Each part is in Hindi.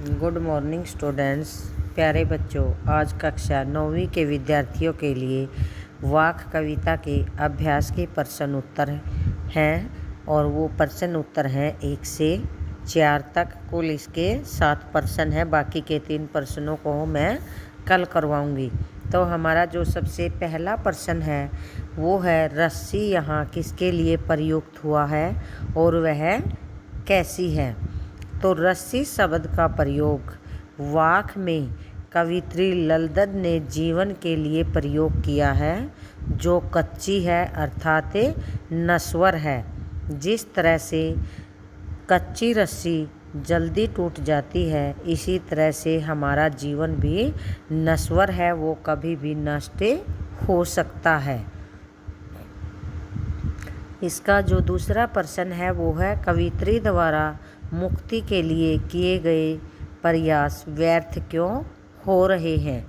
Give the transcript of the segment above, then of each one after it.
गुड मॉर्निंग स्टूडेंट्स, प्यारे बच्चों। आज कक्षा 9वीं के विद्यार्थियों के लिए वाक् कविता के अभ्यास के प्रश्न उत्तर हैं और वो प्रश्न उत्तर हैं 1 से 4 तक। कुल इसके 7 प्रश्न हैं, बाकी के 3 प्रश्नों को मैं कल करवाऊंगी। तो हमारा जो सबसे पहला प्रश्न है वो है, रस्सी यहाँ किसके लिए प्रयुक्त हुआ है और वह कैसी है। तो रस्सी शब्द का प्रयोग वाक् में कवित्री ललदद ने जीवन के लिए प्रयोग किया है, जो कच्ची है अर्थात नश्वर है। जिस तरह से कच्ची रस्सी जल्दी टूट जाती है, इसी तरह से हमारा जीवन भी नश्वर है, वो कभी भी नष्ट हो सकता है। इसका जो दूसरा प्रश्न है वो है, कवित्री द्वारा मुक्ति के लिए किए गए प्रयास व्यर्थ क्यों हो रहे हैं।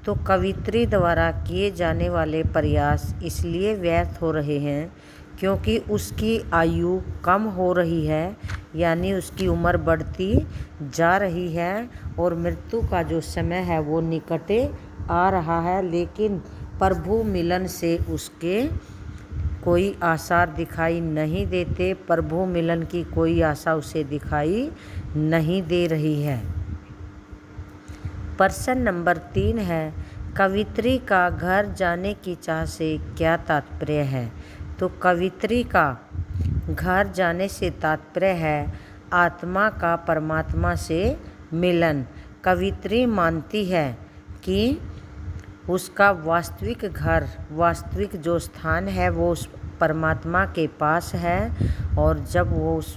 तो कवित्री द्वारा किए जाने वाले प्रयास इसलिए व्यर्थ हो रहे हैं क्योंकि उसकी आयु कम हो रही है, यानी उसकी उम्र बढ़ती जा रही है और मृत्यु का जो समय है वो निकट आ रहा है, लेकिन प्रभु मिलन से उसके कोई आसार दिखाई नहीं देते। प्रभु मिलन की कोई आशा उसे दिखाई नहीं दे रही है। प्रश्न नंबर 3 है, कवित्री का घर जाने की चाह से क्या तात्पर्य है। तो कवित्री का घर जाने से तात्पर्य है आत्मा का परमात्मा से मिलन। कवित्री मानती है कि उसका वास्तविक घर, वास्तविक जो स्थान है वो उस परमात्मा के पास है, और जब वो उस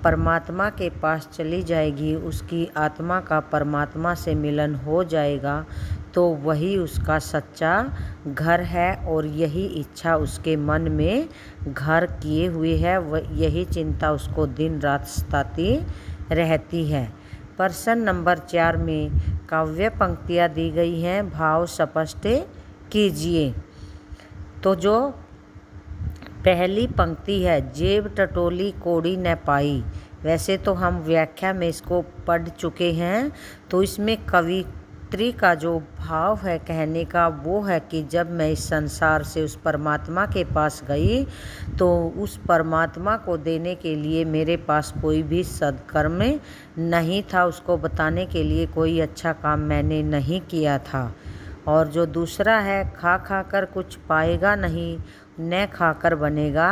परमात्मा के पास चली जाएगी, उसकी आत्मा का परमात्मा से मिलन हो जाएगा, तो वही उसका सच्चा घर है और यही इच्छा उसके मन में घर किए हुए है, यही चिंता उसको दिन रात सताती रहती है। प्रश्न नंबर 4 में काव्य पंक्तियाँ दी गई हैं, भाव स्पष्ट कीजिए। तो जो पहली पंक्ति है, जेब टटोली कोड़ी न पाई, वैसे तो हम व्याख्या में इसको पढ़ चुके हैं। तो इसमें कवित्री का जो भाव है कहने का वो है कि जब मैं इस संसार से उस परमात्मा के पास गई तो उस परमात्मा को देने के लिए मेरे पास कोई भी सद्कर्म नहीं था, उसको बताने के लिए कोई अच्छा काम मैंने नहीं किया था। और जो दूसरा है, खा खा कर कुछ पाएगा नहीं, न खाकर बनेगा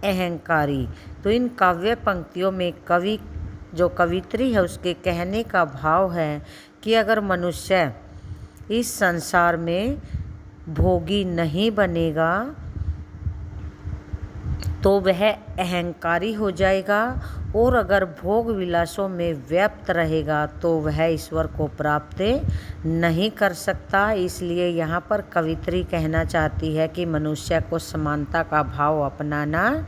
अहंकारी। तो इन काव्य पंक्तियों में कवि जो कवित्री है उसके कहने का भाव है कि अगर मनुष्य इस संसार में भोगी नहीं बनेगा तो वह अहंकारी हो जाएगा, और अगर भोग विलासों में व्यस्त रहेगा तो वह ईश्वर को प्राप्त नहीं कर सकता। इसलिए यहाँ पर कवित्री कहना चाहती है कि मनुष्य को समानता का भाव अपनाना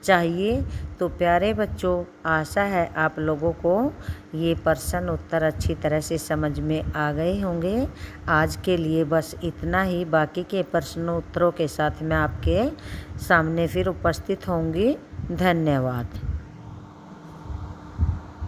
चाहिए। तो प्यारे बच्चों, आशा है आप लोगों को ये प्रश्न उत्तर अच्छी तरह से समझ में आ गए होंगे। आज के लिए बस इतना ही, बाकी के प्रश्न उत्तरों के साथ मैं आपके सामने फिर उपस्थित होंगी। धन्यवाद।